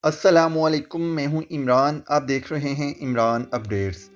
अस्सलामुअलैकुम, मैं हूं इमरान। आप देख रहे हैं इमरान अपडेट्स।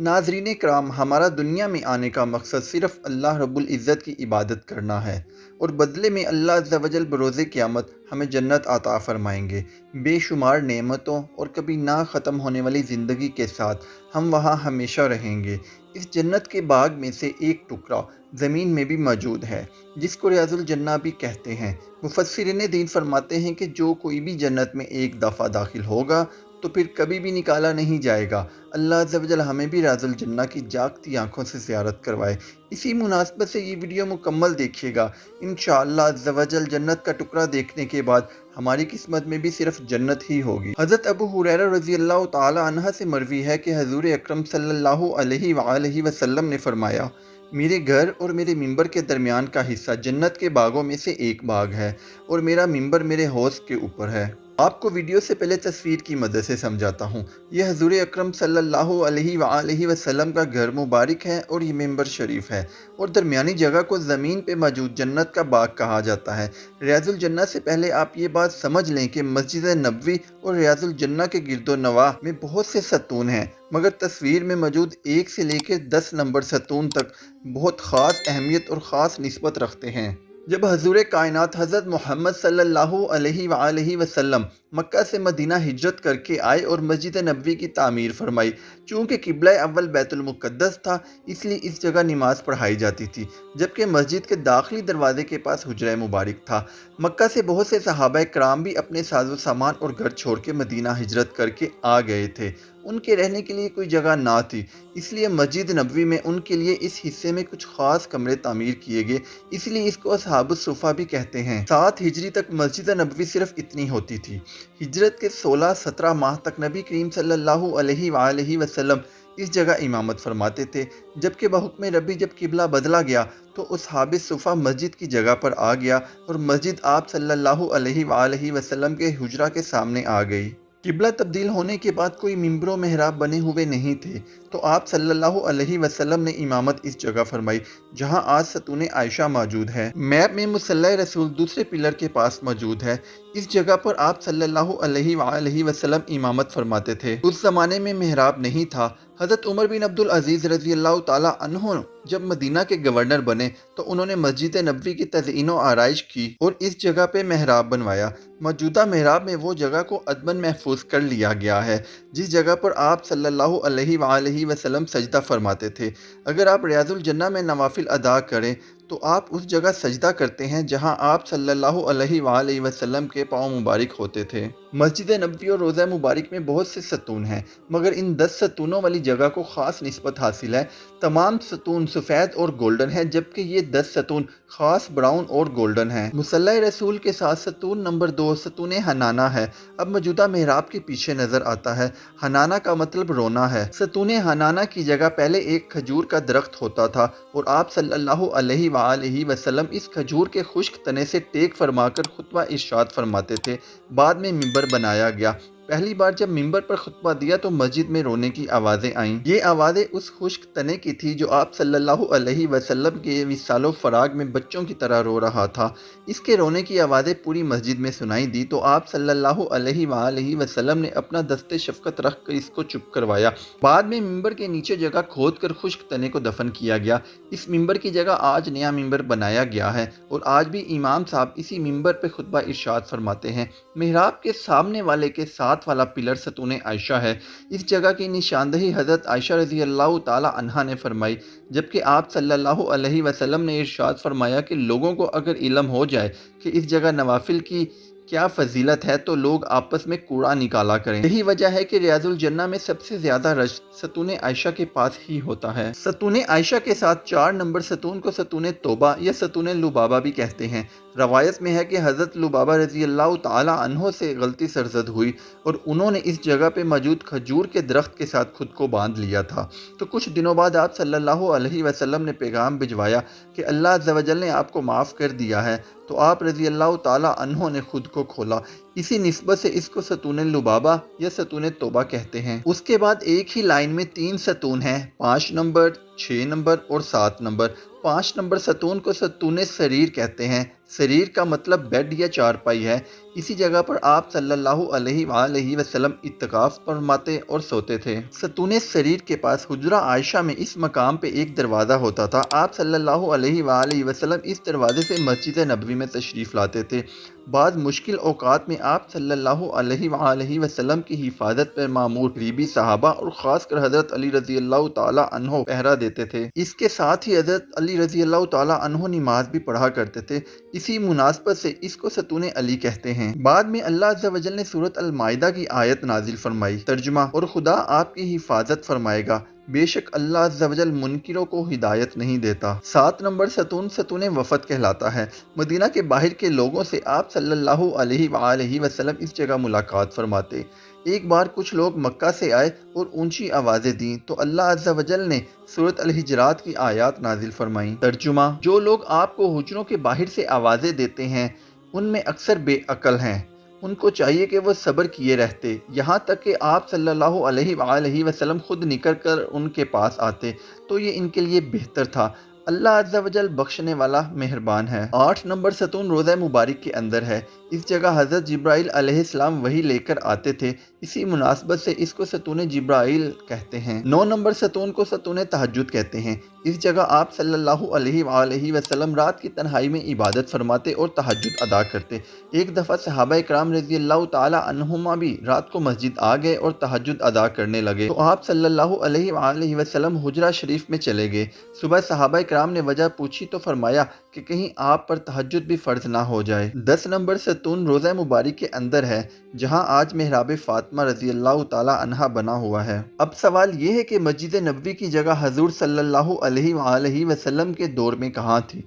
नाजरीन कराम, हमारा दुनिया में आने का मकसद सिर्फ़ अल्लाह रब्बुल इज़्ज़त की इबादत करना है और बदले में अल्लाह अज़्ज़ा वजल बरोज़े क़यामत हमें जन्नत अता फ़रमाएंगे। बेशुमार नेमतों और कभी ना ख़त्म होने वाली ज़िंदगी के साथ हम वहाँ हमेशा रहेंगे। इस जन्नत के बाग में से एक टुकड़ा ज़मीन में भी मौजूद है, जिसको रियाज़ुल जन्ना भी कहते हैं। मुफस्सिरीन दीन फरमाते हैं कि जो कोई भी जन्नत में एक दफ़ा दाखिल होगा तो फिर कभी भी निकाला नहीं जाएगा। अल्लाह अज़्ज़ा वजल हमें भी रियाज़ुल जन्ना की जागती आँखों से ज़ियारत करवाए। इसी मुनासबत से ये वीडियो मुकम्मल देखिएगा। इंशाअल्लाह अज़्ज़ा वजल जन्नत का टुकड़ा देखने के बाद हमारी किस्मत में भी सिर्फ जन्नत ही होगी। हज़रत अबू हुरैरा रज़ियल्लाहु ताला अन्हा से मरवी है कि हज़ूर अकरम सल्लल्लाहु अलैहि वसल्लम ने फरमाया, मेरे घर और मेरे मिंबर के दरमियान का हिस्सा जन्नत के बागों में से एक बाग है और मेरा मिंबर मेरे हौज़ के ऊपर है। आपको वीडियो से पहले तस्वीर की मदद से समझाता हूँ। यह हज़ूर अकरम सल्लल्लाहु अलैहि वसल्लम का घर मुबारक है और ये मिंबर शरीफ है और दरमियानी जगह को ज़मीन पे मौजूद जन्नत का बाग कहा जाता है। रियाज़ुल जन्ना से पहले आप ये बात समझ लें कि मस्जिद नबवी और रियाज़ुल जन्ना के गिरदो नवाह में बहुत से सतून हैं, मगर तस्वीर में मौजूद 1 से लेकर 10 नंबर सतून तक बहुत ख़ास अहमियत और ख़ास निस्बत रखते हैं। जब हज़ूर कायनात हज़रत मोहम्मद सल्लल्लाहु अलैहि वसल्लम मक्का से मदीना हिजरत करके आए और मस्जिद नबवी की तामीर फरमाई। चूँकि किबला अव्वल बैतुल मुक़द्दस था, इसलिए इस जगह नमाज पढ़ाई जाती थी, जबकि मस्जिद के दाखिली दरवाजे के पास हुजरा मुबारक था। मक्का से बहुत से सहाबा कराम भी अपने साजो सामान और घर छोड़ के मदीना हिजरत करके आ गए थे। उनके रहने के लिए कोई जगह ना थी, इसलिए मस्जिद नबवी में उनके लिए इस हिस्से में कुछ ख़ास कमरे तामीर किए गए, इसलिए इसको असहाबुस सुफ़ा भी कहते हैं। 7 हिजरी तक मस्जिद नबवी सिर्फ इतनी होती थी। हिजरत के 16-17 माह तक नबी करीम सल्लल्लाहु अलैहि वसल्लम इस जगह इमामत फरमाते थे, जबकि बहुक्म रबी जब किबला बदला गया तो असहाब सुफ़ा मस्जिद की जगह पर आ गया और मस्जिद आप सल्लल्लाहु अलैहि वसल्लम के हुजरा के सामने आ गई। किबला तब्दील होने के बाद कोई मिंबर व मेहराब बने हुए नहीं थे, तो आप सल्लल्लाहु अलैहि वसल्लम ने इमामत इस जगह फरमाई जहां आज सतून आयशा मौजूद है। मैप में मुसल्ला रसूल दूसरे पिलर के पास मौजूद है। इस जगह पर आप सल्लल्लाहु अलैहि वसल्लम इमामत फरमाते थे। उस जमाने में मेहराब नहीं था। हज़रत उमर बिन अब्दुल अजीज़ रज़ियल्लाहु ताला अन्हु जब मदीना के गवर्नर बने तो उन्होंने मस्जिद नबवी की तज़ईन व आराइश की और इस जगह पे मेहराब बनवाया। मौजूदा मेहराब में वो जगह को अदबन महफूज कर लिया गया है जिस जगह पर आप सल्लल्लाहु अलैहि वसल्लम सजदा फरमाते थे। अगर आप रियाज़ुल जन्ना में नवाफिल अदा करें तो आप उस जगह सजदा करते हैं जहां आप सल्लल्लाहु अलैहि वसल्लम के पाँव मुबारक होते थे। मस्जिद नबवी और रोज़ा मुबारक में बहुत से सतून हैं, मगर इन 10 सतूनों वाली जगह को ख़ास निस्बत हासिल है। तमाम सतून सफ़ेद और गोल्डन है, जबकि ये 10 सतून ख़ास ब्राउन और गोल्डन हैं। मुसल्ला रसूल के साथ सतून नंबर 2 सतून हनाना है। अब मौजूदा मेहराब के पीछे नज़र आता है। हनाना का मतलब रोना है। सतून हनाना की जगह पहले एक खजूर का दरख्त होता था और आप सल्लल्लाहु अलैहि वसल्लम इस खजूर के खुश्क तने से टेक फरमाकर खुतबा इरशाद फरमाते थे। बाद में मिंबर बनाया गया। पहली बार जब मिंबर पर खुतबा दिया तो मस्जिद में रोने की आवाज़ें आईं। ये आवाज़ें उस खुश्क तने की थी जो आप सल्लल्लाहु अलैहि वसल्लम के विसालो फराग में बच्चों की तरह रो रहा था। इसके रोने की आवाज़ें पूरी मस्जिद में सुनाई दी तो आप सल्लल्लाहु अलैहि वसल्लम ने अपना दस्ते शफ़क़त रख कर इसको चुप करवाया। बाद में मिंबर के नीचे जगह खोद कर खुश्क तने को दफन किया गया। इस मिंबर की जगह आज नया मिंबर बनाया गया है और आज भी इमाम साहब इसी मिंबर पर खुतबा इरशाद फरमाते हैं। मेहराब के सामने वाले के साथ वाला पिलर सतून आयशा है। इस जगह की निशानदही हज़रत आयशा रज़ियल्लाहु ताला अन्हा ने फरमाई, जबकि आप सल्लल्लाहु अलैहि वसल्लम ने इरशाद फरमाया कि लोगों को अगर इल्म हो जाए कि इस जगह नवाफिल की क्या फजीलत है तो लोग आपस में कूड़ा निकाला करें। यही वजह है कि रियाजुल जन्ना में सबसे ज्यादा रश सतून आयशा के पास ही होता है। सतून आयशा के साथ 4 नंबर सतून को सतून तौबा या सतून लुबाबा भी कहते हैं। रवायत में है कि हज़रत लुबाबा रज़ियल्लाहु ताला अन्हो से गलती सरजद हुई और उन्होंने इस जगह पे मौजूद खजूर के दरख्त के साथ खुद को बांध लिया था। तो कुछ दिनों बाद आप सल्लल्लाहु अलैहि वसल्लम ने पैगाम भिजवाया कि अल्लाह अज़्ज़ा वजल ने आपको माफ़ कर दिया है, तो आप रज़ियल्लाहु ताला अन्हो ने खुद को खोला। इसी निस्बत से इसको सतून लुबाबा या सतून तौबा कहते हैं। उसके बाद एक ही लाइन में 3 सतून हैं, 5 नंबर, 6 नंबर और 7 नंबर। 5 नंबर सतून को सतून सरीर कहते हैं। سریر کا مطلب بیڈ یا چارپائی ہے۔ اسی جگہ پر آپ صلی اللہ علیہ وآلہ وسلم اعتکاف فرماتے اور سوتے تھے۔ ستون سریر کے پاس حجرہ عائشہ میں اس مقام پہ ایک دروازہ ہوتا تھا۔ آپ صلی اللہ علیہ وآلہ وسلم اس دروازے سے مسجد نبوی میں تشریف لاتے تھے۔ بعض مشکل اوقات میں آپ صلی اللہ علیہ وآلہ وسلم کی حفاظت پر مامور قریبی صحابہ اور خاص کر حضرت علی رضی اللہ تعالیٰ عنہ پہرا دیتے تھے۔ اس کے ساتھ ہی حضرت علی رضی اللہ تعالیٰ عنہ نماز بھی پڑھا کرتے تھے۔ اسی مناسبت سے اس کو ستون علی کہتے ہیں۔ بعد میں اللہ عز و جل نے سورۃ المائدہ کی آیت نازل فرمائی۔ ترجمہ: اور خدا آپ کی حفاظت فرمائے گا، بے شک اللہ عز و جل منکروں کو ہدایت نہیں دیتا۔ 7 نمبر ستون ستون وفد کہلاتا ہے۔ مدینہ کے باہر کے لوگوں سے آپ صلی اللہ علیہ وآلہ وسلم اس جگہ ملاقات فرماتے۔ ایک بار کچھ لوگ مکہ سے آئے اور اونچی آوازیں دیں تو اللہ عز و جل نے سورۃ الحجرات کی آیات نازل فرمائیں۔ ترجمہ: جو لوگ آپ کو حجروں کے باہر سے آوازیں دیتے ہیں ان میں اکثر بے عقل ہیں، ان کو چاہیے کہ وہ صبر کیے رہتے یہاں تک کہ آپ صلی اللہ علیہ وآلہ وسلم خود نکل کر ان کے پاس آتے تو یہ ان کے لیے بہتر تھا۔ اللہ عز و جل بخشنے والا مہربان ہے۔ 8 نمبر ستون روضہ مبارک کے اندر ہے۔ اس جگہ حضرت جبرائیل علیہ السلام وحی لے کر آتے تھے، اسی مناسبت سے اس کو ستون جبرائیل کہتے ہیں۔ 9 نمبر ستون کو ستون تہجد کہتے ہیں۔ اس جگہ آپ صلی اللہ علیہ وآلہ وسلم رات کی تنہائی میں عبادت فرماتے اور تہجد ادا کرتے۔ ایک دفعہ صحابہ اکرام رضی اللہ تعالی عنہما بھی رات کو مسجد آ گئے اور تہجد ادا کرنے لگے تو آپ صلی اللہ علیہ وآلہ وسلم حجرہ شریف میں چلے گئے۔ صبح صحابہ اکرام نے وجہ پوچھی تو فرمایا کہ کہیں آپ پر تہجد بھی فرض نہ ہو جائے۔ 10 نمبر ستون روضہ مبارک کے اندر ہے، جہاں آج محراب فاطمہ رضی اللہ تعالی عنہا بنا ہوا ہے۔ اب سوال یہ ہے کہ مسجد نبوی کی جگہ حضور صلی اللہ علیہ وآلہ وسلم کے دور میں کہاں تھی؟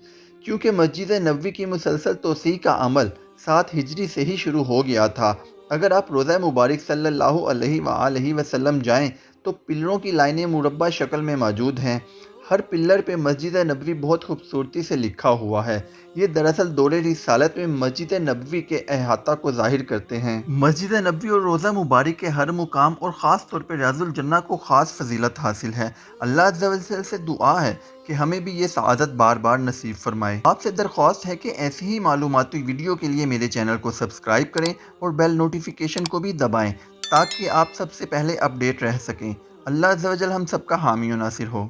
کیونکہ مسجد نبوی کی مسلسل توسیع کا عمل 7 ہجری سے ہی شروع ہو گیا تھا۔ اگر آپ روضہ مبارک صلی اللہ علیہ وآلہ وسلم جائیں تو پلروں کی لائنیں مربع شکل میں موجود ہیں۔ ہر پلر پہ مسجد نبوی بہت خوبصورتی سے لکھا ہوا ہے۔ یہ دراصل دور رسالت میں مسجد نبوی کے احاطہ کو ظاہر کرتے ہیں۔ مسجد نبوی اور روضہ مبارک کے ہر مقام اور خاص طور پہ ریاض الجنہ کو خاص فضیلت حاصل ہے۔ اللہ عز و جل سے دعا ہے کہ ہمیں بھی یہ سعادت بار بار نصیب فرمائے۔ آپ سے درخواست ہے کہ ایسی ہی معلوماتی ویڈیو کے لیے میرے چینل کو سبسکرائب کریں اور بیل نوٹیفیکیشن کو بھی دبائیں تاکہ آپ سب سے پہلے اپڈیٹ رہ سکیں۔ اللہ عز و جل ہم سب کا حامی و ناصر ہو۔